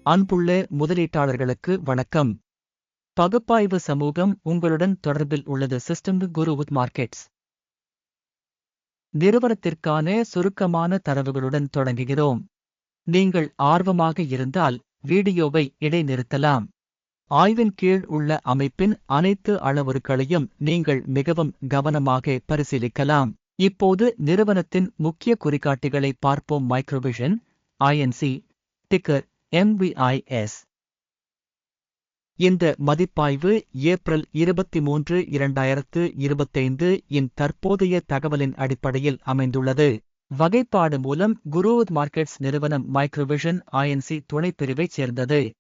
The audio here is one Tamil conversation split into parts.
அன்புள்ள முதலீட்டாளர்களுக்கு வணக்கம். பகுப்பாய்வு சமூகம் உங்களுடன் தொடர்பில் உள்ளது. சிஸ்டம் குரு வித் மார்க்கெட்ஸ் நிறுவனத்திற்கான சுருக்கமான தரவுகளுடன் தொடங்குகிறோம். நீங்கள் ஆர்வமாக இருந்தால் வீடியோவை இடைநிறுத்தலாம். ஆய்வின் கீழ் உள்ள அமைப்பின் அனைத்து அளவுருக்களையும் நீங்கள் மிகவும் கவனமாக பரிசீலிக்கலாம். இப்போது நிறுவனத்தின் முக்கிய குறிகாட்டிகளை பார்ப்போம். Microvision INC ticker MVIS. இந்த மதிப்பாய்வு ஏப்ரல் 23, 2025 இன் தற்போதைய தகவலின் அடிப்படையில் அமைந்துள்ளது. வகைப்பாடு மூலம் குரு வித் மார்க்கெட்ஸ் நிறுவனம் மைக்ரோவிஷன் INC துணைப்பிரிவைச் சேர்ந்தது.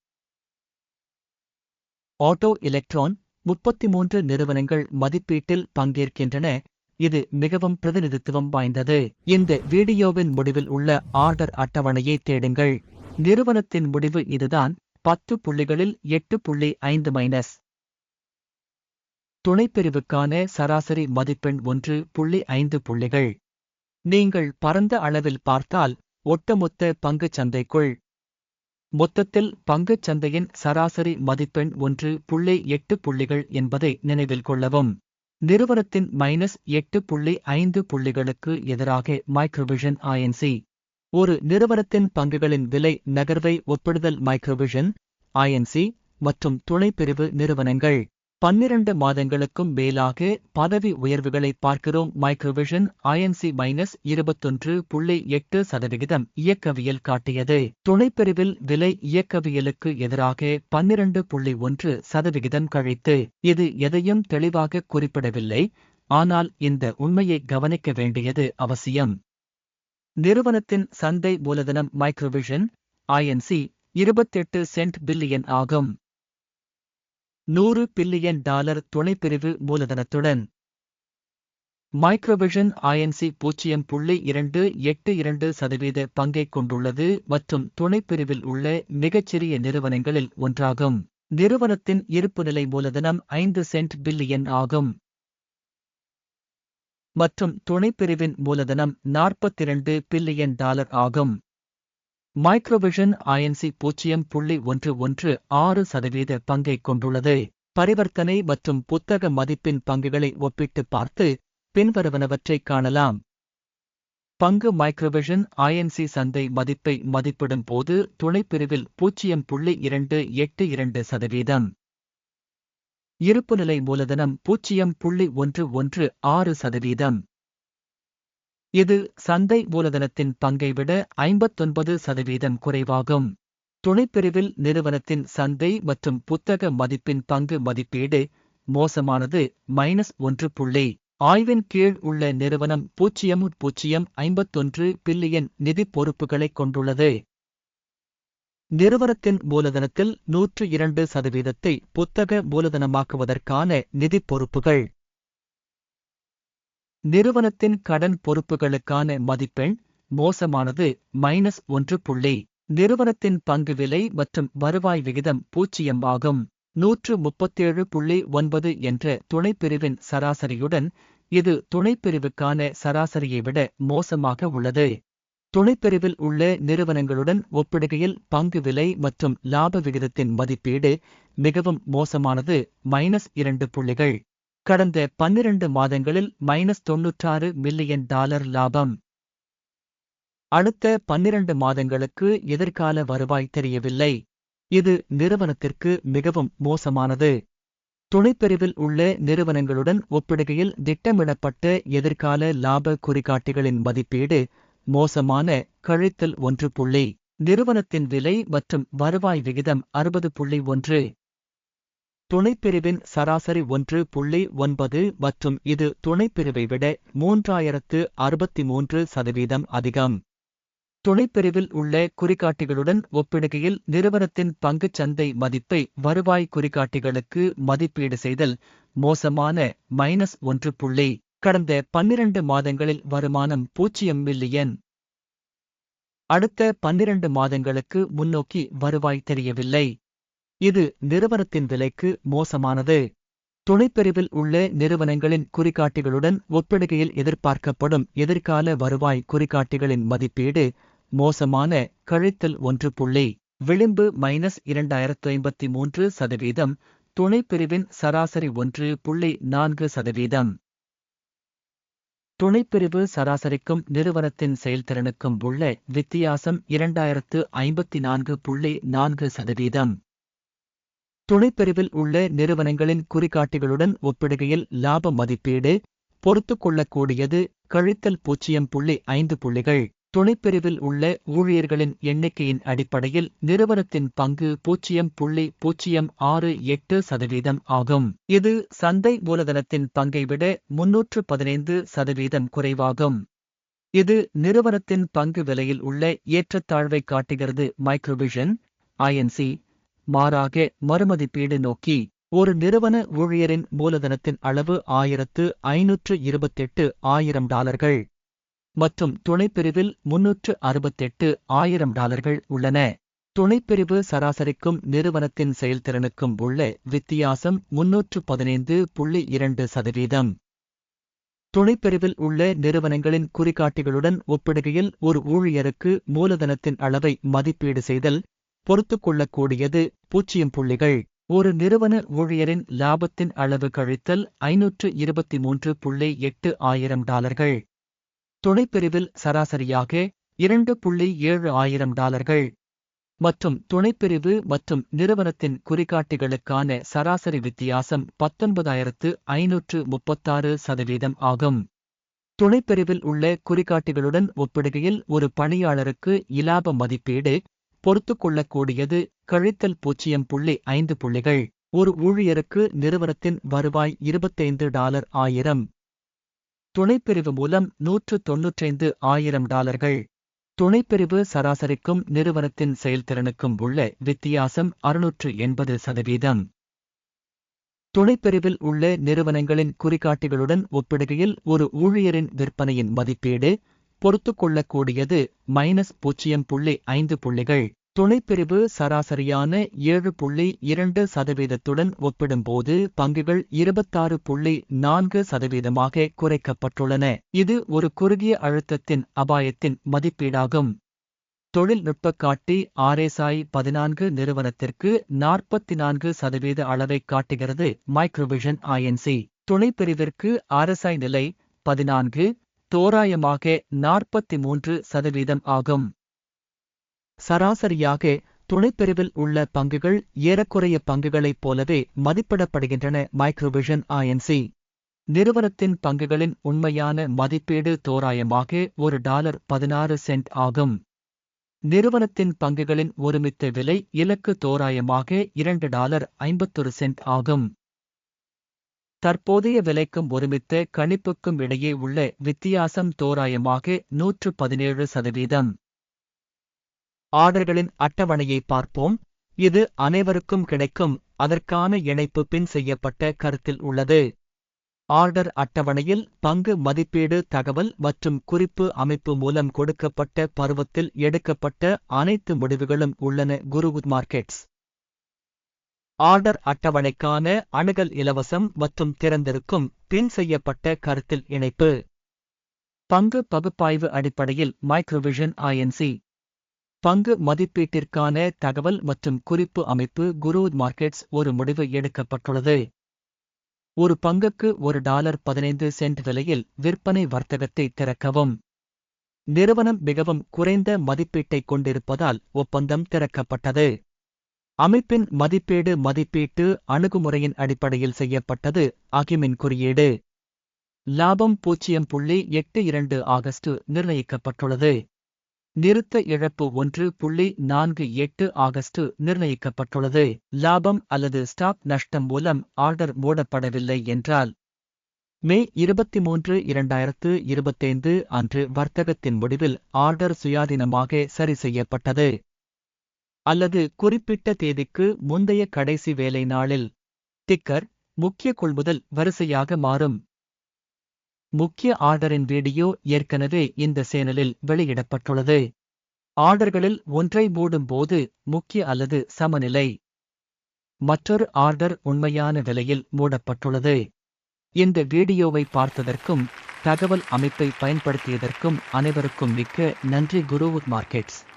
ஆட்டோ எலக்ட்ரான் 33 நிறுவனங்கள் மதிப்பீட்டில் பங்கேற்கின்றன. இது மிகவும் பிரதிநிதித்துவம் வாய்ந்தது. இந்த வீடியோவின் முடிவில் உள்ள ஆர்டர் அட்டவணையை தேடுங்கள். நிறுவனத்தின் முடிவு இதுதான். 10 புள்ளிகளில் 8.5 துணைப்பிரிவுக்கான சராசரி மதிப்பெண் 1.5 புள்ளிகள். நீங்கள் பரந்த அளவில் பார்த்தால் ஒட்டுமொத்த பங்குச் சந்தைக்குள் மொத்தத்தில் பங்குச் சந்தையின் சராசரி மதிப்பெண் 1.8 புள்ளிகள் என்பதை நினைவில் கொள்ளவும். நிறுவனத்தின் -8.5 புள்ளிகளுக்கு எதிராக மைக்ரோவிஷன் INC. ஒரு நிறுவனத்தின் பங்குகளின் விலை நகர்வை ஒப்பிடுதல். மைக்ரோவிஷன் INC மற்றும் துணைப்பிரிவு நிறுவனங்கள் 12 மாதங்களுக்கும் மேலாக பதவி உயர்வுகளை பார்க்கிறோம். மைக்ரோவிஷன் INC -21.8% இயக்கவியல் காட்டியது. துணைப்பிரிவில் விலை இயக்கவியலுக்கு எதிராக 12.1% கழித்து. இது எதையும் தெளிவாக குறிப்பிடவில்லை, ஆனால் இந்த உண்மையை கவனிக்க வேண்டியது அவசியம். நிறுவனத்தின் சந்தை மூலதனம் மைக்ரோவிஷன் INC 28 சென்ட் பில்லியன் ஆகும். $100 பில்லியன் துணைப்பிரிவு மூலதனத்துடன். மைக்ரோவிஷன் INC 0.282% பங்கைக் கொண்டுள்ளது மற்றும் துணைப்பிரிவில் உள்ள மிகச்சிறிய நிறுவனங்களில் ஒன்றாகும். நிறுவனத்தின் இருப்புநிலை மூலதனம் 5 சென்ட் பில்லியன் ஆகும் மற்றும் துணைப்பிரிவின் மூலதனம் $42 பில்லியன் ஆகும். மைக்ரோவிஷன் INC 0.116% பங்கைக் கொண்டுள்ளது. பரிவர்த்தனை மற்றும் புத்தக மதிப்பின் பங்குகளை ஒப்பிட்டு பார்த்து பின்வருவனவற்றைக் காணலாம். பங்கு மைக்ரோவிஷன் INC சந்தை மதிப்பை மதிப்பிடும் போது துணைப்பிரிவில் 0.282%. இருப்புநிலை மூலதனம் 0.116%. இது சந்தை மூலதனத்தின் பங்கை விட 59% குறைவாகும். துணைப்பிரிவில் நிறுவனத்தின் சந்தை மற்றும் புத்தக மதிப்பின் பங்கு மதிப்பீடு மோசமானது -1. ஆய்வின் கீழ் உள்ள நிறுவனம் 0.51 பில்லியன் நிதி பொறுப்புகளைக் கொண்டுள்ளது. நிறுவனத்தின் மூலதனத்தில் 102% புத்தக மூலதனமாக்குவதற்கான நிதி பொறுப்புகள். நிறுவனத்தின் கடன் பொறுப்புகளுக்கான மதிப்பெண் மோசமானது -1. நிறுவனத்தின் பங்கு விலை மற்றும் வருவாய் விகிதம் 0 ஆகும். 137.9 என்ற துணைப்பிரிவின் சராசரியுடன் இது துணைப்பிரிவுக்கான சராசரியை விட மோசமாக உள்ளது. துணைப்பிரிவில் உள்ள நிறுவனங்களுடன் ஒப்பிடுகையில் பங்கு விலை மற்றும் லாப விகிதத்தின் மதிப்பீடு மிகவும் மோசமானது -2 புள்ளிகள். கடந்த 12 மாதங்களில் -$96 மில்லியன் லாபம். அடுத்த 12 மாதங்களுக்கு எதிர்கால வருவாய் தெரியவில்லை. இது நிறுவனத்திற்கு மிகவும் மோசமானது. துணைப்பிரிவில் உள்ள நிறுவனங்களுடன் ஒப்பிடுகையில் திட்டமிடப்பட்ட எதிர்கால லாப குறிகாட்டிகளின் மதிப்பீடு மோசமான -1. நிறுவனத்தின் விலை மற்றும் வருவாய் விகிதம் 60.1. துணைப்பிரிவின் சராசரி 1.9 மற்றும் இது துணைப்பிரிவை விட 3063% அதிகம். துணைப்பிரிவில் உள்ள குறிகாட்டிகளுடன் ஒப்பிடுகையில் நிறுவனத்தின் பங்குச் சந்தை மதிப்பை வருவாய் குறிகாட்டிகளுக்கு மதிப்பீடு செய்தல் மோசமான -1. கடந்த 12 மாதங்களில் வருமானம் 0 மில்லியன். அடுத்த 12 மாதங்களுக்கு முன்னோக்கி வருவாய் தெரியவில்லை. இது நிறுவனத்தின் விலைக்கு மோசமானது. துணைப்பிரிவில் உள்ள நிறுவனங்களின் குறிகாட்டிகளுடன் ஒப்பிடுகையில் எதிர்பார்க்கப்படும் எதிர்கால வருவாய் குறிகாட்டிகளின் மதிப்பீடு மோசமான -1. விளிம்பு -2053%, துணைப்பிரிவின் சராசரி 1.4%. துணைப்பிரிவு சராசரிக்கும் நிறுவனத்தின் செயல்திறனுக்கும் உள்ள வித்தியாசம் 2054.4%. துணைப்பிரிவில் உள்ள நிறுவனங்களின் குறிகாட்டிகளுடன் ஒப்பிடுகையில் லாப மதிப்பீடு, பொறுத்துக்கொள்ளக்கூடியது கழித்தல் 0.5 புள்ளிகள். துணைப்பிரிவில் உள்ள ஊழியர்களின் எண்ணிக்கையின் அடிப்படையில் நிறுவனத்தின் பங்கு 0.068% ஆகும். இது சந்தை மூலதனத்தின் பங்கை விட 315% குறைவாகும். இது நிறுவனத்தின் பங்கு விலையில் உள்ள ஏற்றத்தாழ்வை காட்டுகிறது. மைக்ரோவிஷன், ஐஎன்சி, மாறாக மறுமதிப்பீடு நோக்கி. ஒரு நிறுவன ஊழியரின் மூலதனத்தின் அளவு $1,528,000 மற்றும் துணைப்பிரிவில் $368,000 உள்ளன. துணைப்பிரிவு சராசரிக்கும் நிறுவனத்தின் செயல்திறனுக்கும் உள்ள வித்தியாசம் 315.2%. துணைப்பிரிவில் உள்ள நிறுவனங்களின் குறிகாட்டிகளுடன் ஒப்பிடுகையில் ஒரு ஊழியருக்கு மூலதனத்தின் அளவை மதிப்பீடு செய்தல், பொறுத்துக்கொள்ளக்கூடியது 0 புள்ளிகள். ஒரு நிறுவன ஊழியரின் லாபத்தின் அளவு கழித்தல் $523.800. துணைப்பிரிவில் சராசரியாக $2.700. மற்றும் துணைப்பிரிவு மற்றும் நிறுவனத்தின் குறிகாட்டிகளுக்கான சராசரி வித்தியாசம் 19,536% ஆகும். துணைப்பிரிவில் உள்ள குறிகாட்டிகளுடன் ஒப்பிடுகையில் ஒரு பணியாளருக்கு இலாப மதிப்பீடு, பொறுத்துக்கொள்ளக்கூடியது கழித்தல் 0.5 புள்ளிகள். ஒரு ஊழியருக்கு நிறுவனத்தின் வருவாய் $25,000. துணைப்பிரிவு மூலம் $195,000. துணைப்பிரிவு சராசரிக்கும் நிறுவனத்தின் செயல்திறனுக்கும் உள்ள வித்தியாசம் 680%. துணைப்பிரிவில் உள்ள நிறுவனங்களின் குறிகாட்டிகளுடன் ஒப்பிடுகையில் ஒரு ஊழியரின் விற்பனையின் மதிப்பீடு, பொறுத்துக்கொள்ளக்கூடியது -0.5 புள்ளிகள். துணைப்பிரிவு சராசரியான 7.2%-துடன் ஒப்பிடும்போது பங்குகள் 26.4%-ஆக குறைக்கப்பட்டுள்ளன. இது ஒரு குறுகிய அழுத்தத்தின் அபாயத்தின் மதிப்பீடாகும். தொழில்நுட்ப காட்டி RSI 14 நிறுவனத்திற்கு 44% அளவைக் காட்டுகிறது. மைக்ரோவிஷன் ஐஎன்சி துணைப்பிரிவிற்கு RSI நிலை 14, தோராயமாக 43% ஆகும். சராசரியாக துணைப்பிரிவில் உள்ள பங்குகள் ஏறக்குறைய பங்குகளைப் போலவே மதிப்பிடப்படுகின்றன. மைக்ரோவிஷன் ஐஎன்சி நிறுவனத்தின் பங்குகளின் உண்மையான மதிப்பீடு தோராயமாக $1.16 ஆகும். நிறுவனத்தின் பங்குகளின் ஒருமித்த விலை இலக்கு தோராயமாக $2.51 ஆகும். தற்போதைய விலைக்கும் ஒருமித்த கணிப்புக்கும் இடையே உள்ள வித்தியாசம் தோராயமாக 117%. ஆர்டர்களின் அட்டவணையை பார்ப்போம். இது அனைவருக்கும் கிடைக்கும். அதற்கான இணைப்பு பின் செய்யப்பட்ட கருத்தில் உள்ளது. ஆர்டர் அட்டவணையில் பங்கு மதிப்பீடு தகவல் மற்றும் குறிப்பு அமைப்பு மூலம் கொடுக்கப்பட்ட பருவத்தில் எடுக்கப்பட்ட அனைத்து முடிவுகளும் உள்ளன. குருவுட் மார்க்கெட்ஸ் ஆர்டர் அட்டவணைக்கான அணுகல் இலவசம் மற்றும் திறந்திருக்கும். பின் செய்யப்பட்ட கருத்தில் இணைப்பு. பங்கு பகுப்பாய்வு அடிப்படையில் மைக்ரோவிஷன் ஐஎன்சி பங்கு மதிப்பீட்டிற்கான தகவல் மற்றும் குறிப்பு அமைப்பு. குருவுட் மார்க்கெட்ஸ் ஒரு முடிவு எடுக்கப்பட்டுள்ளது. ஒரு பங்குக்கு $1.15 விலையில் விற்பனை வர்த்தகத்தை திறக்கவும். நிறுவனம் மிகவும் குறைந்த மதிப்பீட்டைக் கொண்டிருப்பதால் ஒப்பந்தம் திறக்கப்பட்டது. அமைப்பின் மதிப்பீடு மதிப்பீட்டு அணுகுமுறையின் அடிப்படையில் செய்யப்பட்டது. அகிமின் குறியீடு. லாபம் 0.82 ஆகஸ்ட் நிர்ணயிக்கப்பட்டுள்ளது. நிறுத்த இழப்பு 1.48 ஆகஸ்ட் நிர்ணயிக்கப்பட்டுள்ளது. லாபம் அல்லது ஸ்டாக் நஷ்டம் மூலம் ஆர்டர் மூடப்படவில்லை என்றால் மே 23, 2025 அன்று வர்த்தகத்தின் முடிவில் ஆர்டர் சுயாதீனமாக சரி செய்யப்பட்டது. அல்லது குறிப்பிட்ட தேதிக்கு முந்தைய கடைசி வேலை நாளில். டிக்கர் முக்கிய கொள்முதல் வரிசையாக மாறும். முக்கிய ஆர்டரின் வீடியோ ஏற்கனவே இந்த சேனலில் வெளியிடப்பட்டுள்ளது. ஆர்டர்களில் ஒன்றை மூடும் போது முக்கிய அல்லது சமநிலை. மற்றொரு ஆர்டர் உண்மையான விலையில் மூடப்பட்டுள்ளது. இந்த வீடியோவை பார்த்ததற்கும் தகவல் அமைப்பை பயன்படுத்தியதற்கும் அனைவருக்கும் மிக்க நன்றி. குருவுட் மார்க்கெட்ஸ்